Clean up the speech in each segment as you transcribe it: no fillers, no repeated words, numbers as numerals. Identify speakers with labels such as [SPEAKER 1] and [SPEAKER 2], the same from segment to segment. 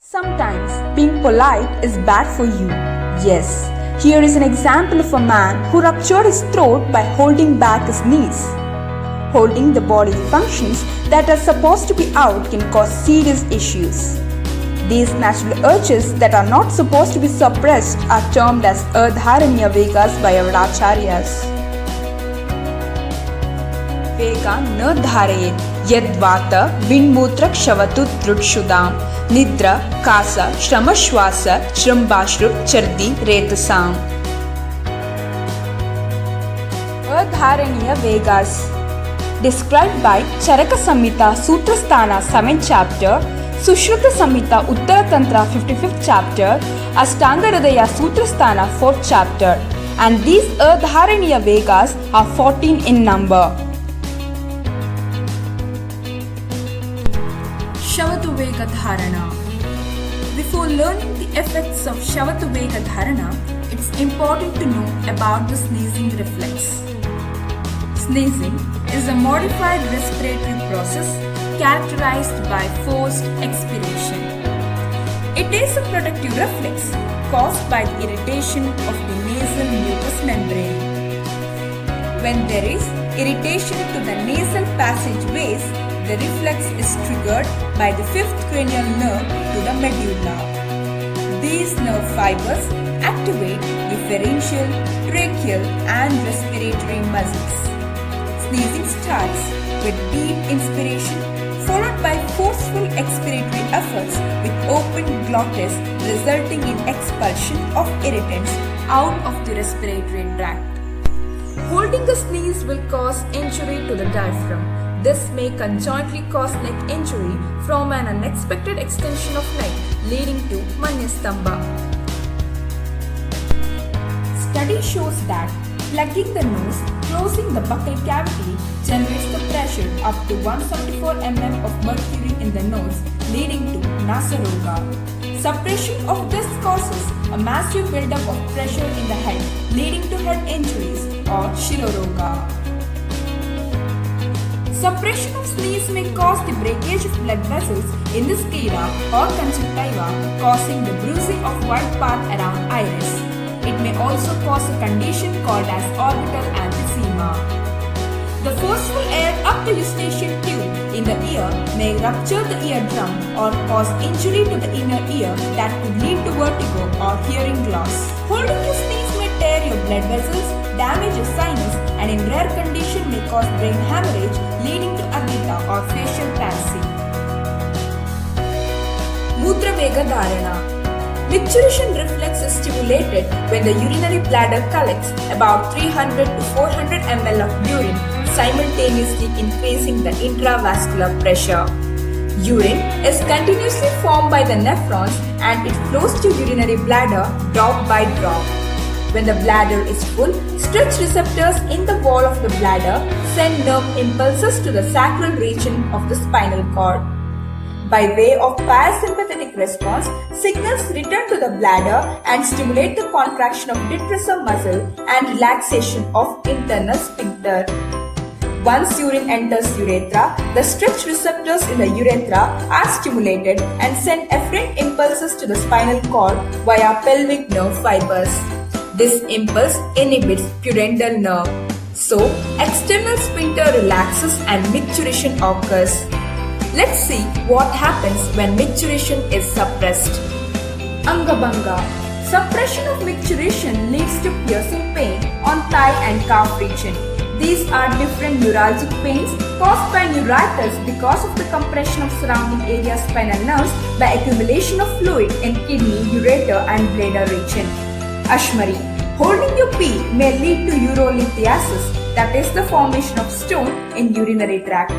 [SPEAKER 1] Sometimes being polite is bad for you. Yes, here is an example of a man who ruptured his throat by holding back his knees. Holding the body functions that are supposed to be out can cause serious issues. These natural urges that are not supposed to be suppressed are termed as Ardharanya Vegas by our acharyas. Vega न धारयेत् यद्वात विन्मूत्र क्षवतु त्रुक्षुदाम निद्रा कास श्रमश्वास श्रम्बाश्रु चर्दी रेतसाम. Ardharaniya Vegas described by Charaka Samhita Sutrasthana 7th chapter, Sushruta Samhita Uttara Tantra 55th chapter, Ashtanga Hridaya Sutrasthana 4th chapter, and these Ardharaniya Vegas are 14 in number. Shavatuveka Dharana. Before learning the effects of Shavatuveka Dharana, it's important to know about the sneezing reflex. Sneezing is a modified respiratory process characterized by forced expiration. It is a protective reflex caused by the irritation of the nasal mucous membrane. When there is irritation to the nasal passageways, the reflex is triggered by the fifth cranial nerve to the medulla. These nerve fibers activate the pharyngeal, tracheal and respiratory muscles. Sneezing starts with deep inspiration followed by forceful expiratory efforts with open glottis resulting in expulsion of irritants out of the respiratory tract. Holding a sneeze will cause injury to the diaphragm. This may conjointly cause neck injury from an unexpected extension of neck leading to Manyastamba. Study shows that plugging the nose, closing the buccal cavity generates the pressure up to 174 mm of mercury in the nose leading to Nasaroga. Suppression of this causes a massive buildup of pressure in the head leading to head injuries or Shiroroga. Suppression of sneeze may cause the breakage of blood vessels in the sclera or conjunctiva, causing the bruising of white part around iris. It may also cause a condition called as orbital emphysema. The forceful air up the eustachian tube in the ear may rupture the eardrum or cause injury to the inner ear that could lead to vertigo or hearing loss. Holding your sneeze may tear your blood vessels, damage your sinus, and in rare condition may cause brain hemorrhage leading to agita or facial palsy. Mutravega Dharana. Micturition reflex is stimulated when the urinary bladder collects about 300 to 400 ml of urine, simultaneously increasing the intravascular pressure. Urine is continuously formed by the nephrons and it flows to urinary bladder drop by drop. When the bladder is full, stretch receptors in the wall of the bladder send nerve impulses to the sacral region of the spinal cord. By way of parasympathetic response, signals return to the bladder and stimulate the contraction of detrusor muscle and relaxation of internal sphincter. Once urine enters urethra, the stretch receptors in the urethra are stimulated and send efferent impulses to the spinal cord via pelvic nerve fibers. This impulse inhibits pudendal nerve. So, external sphincter relaxes and micturition occurs. Let's see what happens when micturition is suppressed. Angabhanga. Suppression of micturition leads to piercing pain on thigh and calf region. These are different neuralgic pains caused by neuritis because of the compression of surrounding area spinal nerves by accumulation of fluid in kidney, ureter and bladder region. Ashmari. Holding your pee may lead to urolithiasis, that is the formation of stone in urinary tract.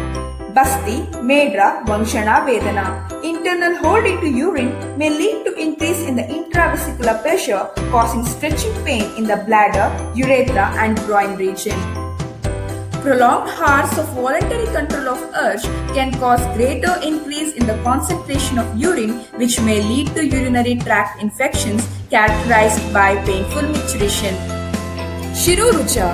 [SPEAKER 1] Basti, Medra, Vangshana, Vedana. Internal holding to urine may lead to increase in the intravesicular pressure, causing stretching pain in the bladder, urethra and groin region. Prolonged hours of voluntary control of urge can cause greater increase in the concentration of urine, which may lead to urinary tract infections characterized by painful micturition. Shirorucha.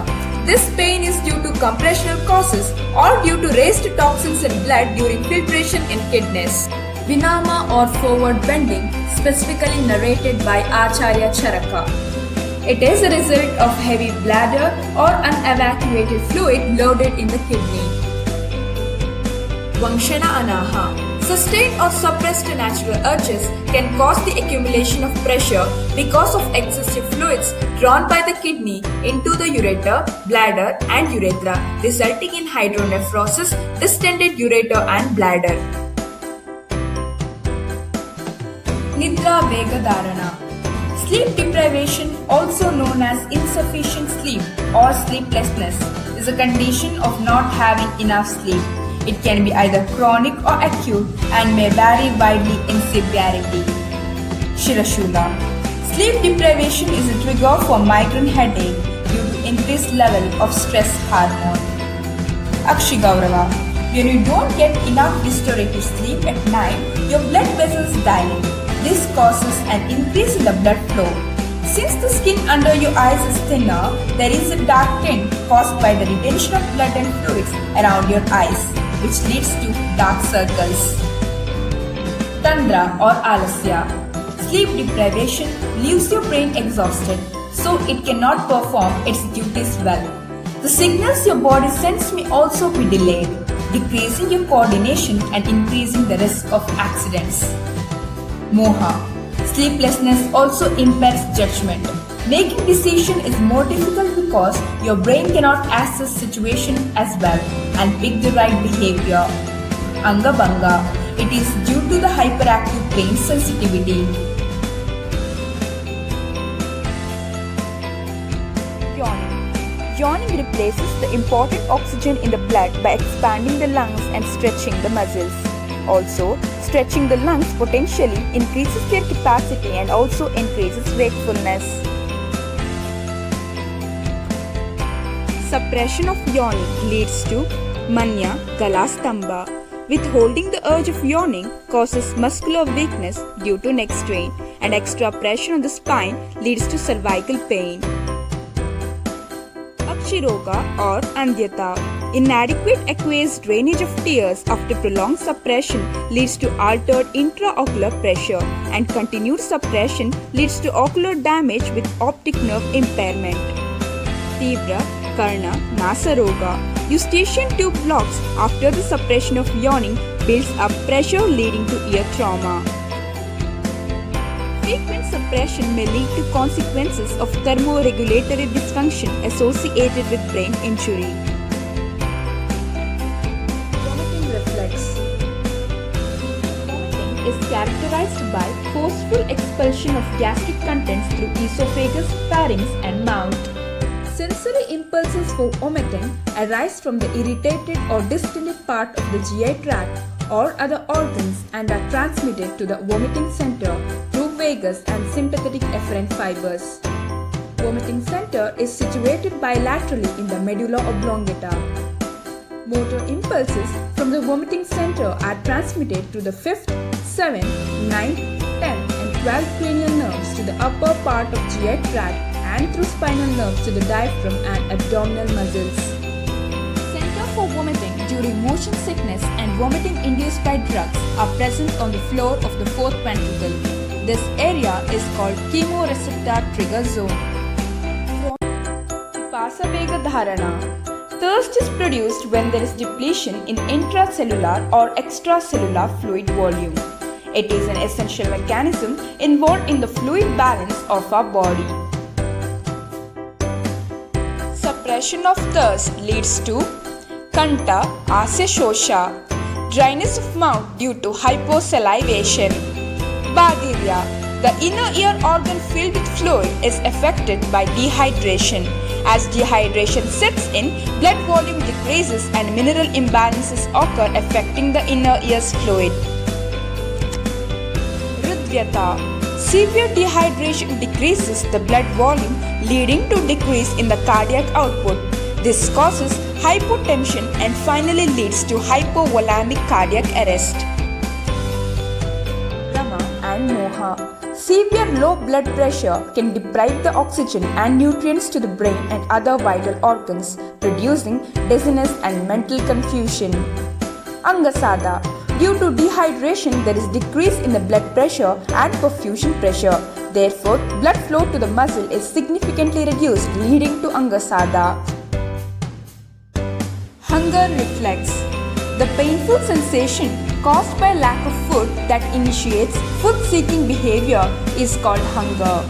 [SPEAKER 1] This pain is due to compressional causes or due to raised toxins in blood during filtration in kidneys. Vinama or forward bending, specifically narrated by Acharya Charaka. It is a result of heavy bladder or unevacuated fluid loaded in the kidney. Vamshana Anaha. Sustained or suppressed natural urges can cause the accumulation of pressure because of excessive fluids drawn by the kidney into the ureter, bladder and urethra, resulting in hydronephrosis, distended ureter and bladder. Nidra Vegadharana. Sleep deprivation, also known as insufficient sleep or sleeplessness, is a condition of not having enough sleep. It can be either chronic or acute and may vary widely in severity. Shirashula. Sleep deprivation is a trigger for migraine headache due to increased level of stress hormone. Akshigaurava. When you don't get enough restorative sleep at night, your blood vessels dilate. This causes an increase in the blood flow. Since the skin under your eyes is thinner, there is a dark tint caused by the retention of blood and fluids around your eyes, which leads to dark circles. Tandra or Alasya. Sleep deprivation leaves your brain exhausted, so it cannot perform its duties well. The signals your body sends may also be delayed, decreasing your coordination and increasing the risk of accidents. Moha. Sleeplessness also impairs judgment. Making decision is more difficult because your brain cannot assess situation as well and pick the right behavior. Angabanga. It is due to the hyperactive brain sensitivity.
[SPEAKER 2] Yawning. Yawning replaces the important oxygen in the blood by expanding the lungs and stretching the muscles. Also, stretching the lungs potentially increases their capacity and also increases wakefulness. Suppression of yawning leads to manya, galastamba. Withholding the urge of yawning causes muscular weakness due to neck strain, and extra pressure on the spine leads to cervical pain. Akshiroga or Andhyata. Inadequate aqueous drainage of tears after prolonged suppression leads to altered intraocular pressure, and continued suppression leads to ocular damage with optic nerve impairment. Tibra, Karna, Nasaroga. Eustachian tube blocks after the suppression of yawning builds up pressure leading to ear trauma. Frequent suppression may lead to consequences of thermoregulatory dysfunction associated with brain injury. Vomiting reflex. Vomiting is characterized by forceful expulsion of gastric contents through esophagus, pharynx and mouth. Sensory impulses for vomiting arise from the irritated or distended part of the GI tract or other organs and are transmitted to the vomiting center through vagus and sympathetic efferent fibers. Vomiting center is situated bilaterally in the medulla oblongata. Motor impulses from the vomiting center are transmitted to the 5th, 7th, 9th, 10th and 12th cranial nerves to the upper part of GI tract and through spinal nerves to the diaphragm and abdominal muscles. Center for vomiting during motion sickness and vomiting induced by drugs are present on the floor of the fourth ventricle. This area is called chemoreceptor trigger zone. Pipasa Vegadharana. Thirst is produced when there is depletion in intracellular or extracellular fluid volume. It is an essential mechanism involved in the fluid balance of our body. Suppression of thirst leads to Kanta Aseshosha, dryness of mouth due to hyposalivation. Badirya, the inner ear organ filled with fluid is affected by dehydration. As dehydration sets in, blood volume decreases and mineral imbalances occur affecting the inner ear's fluid. Hridyata. Severe dehydration decreases the blood volume leading to decrease in the cardiac output. This causes hypotension and finally leads to hypovolemic cardiac arrest. Rama and Moha. Severe low blood pressure can deprive the oxygen and nutrients to the brain and other vital organs, producing dizziness and mental confusion. Angasada. Due to dehydration, there is decrease in the blood pressure and perfusion pressure. Therefore, blood flow to the muscle is significantly reduced, leading to angasada. Hunger reflex. The painful sensation caused by lack of food that initiates food-seeking behavior is called hunger.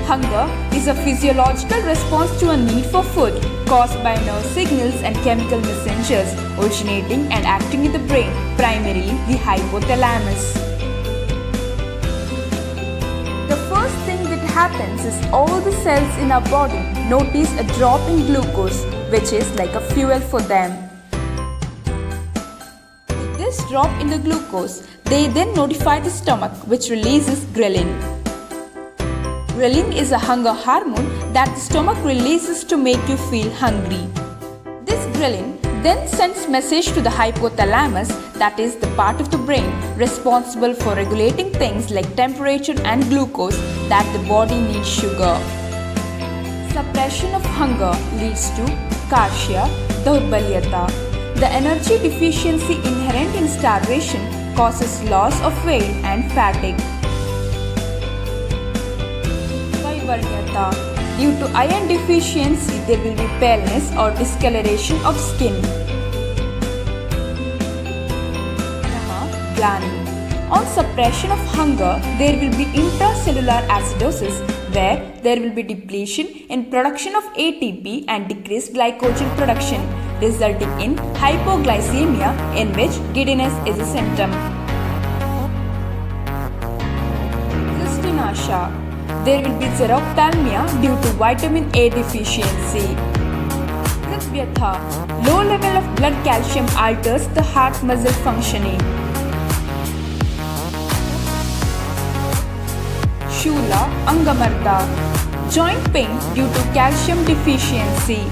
[SPEAKER 2] Hunger is a physiological response to a need for food caused by nerve signals and chemical messengers originating and acting in the brain, primarily the hypothalamus. The first thing that happens is all the cells in our body notice a drop in glucose, which is like a fuel for them. With this drop in the glucose, they then notify the stomach, which releases ghrelin. Ghrelin is a hunger hormone that the stomach releases to make you feel hungry. This ghrelin then sends message to the hypothalamus, that is the part of the brain responsible for regulating things like temperature and glucose, that the body needs sugar. Suppression of hunger leads to karshya, daurbalyata. The energy deficiency inherent in starvation causes loss of weight and fatigue. Vaivarnyata. Due to iron deficiency, there will be paleness or discoloration of skin. Glani. On suppression of hunger, there will be intracellular acidosis, where there will be depletion in production of ATP and decreased glycogen production, resulting in hypoglycemia, in which giddiness is a symptom. Cystinasha. There will be xerophthalmia due to vitamin A deficiency. Hridvyatha. Low level of blood calcium alters the heart muscle functioning. Shula Angamarda. Joint pain due to calcium deficiency.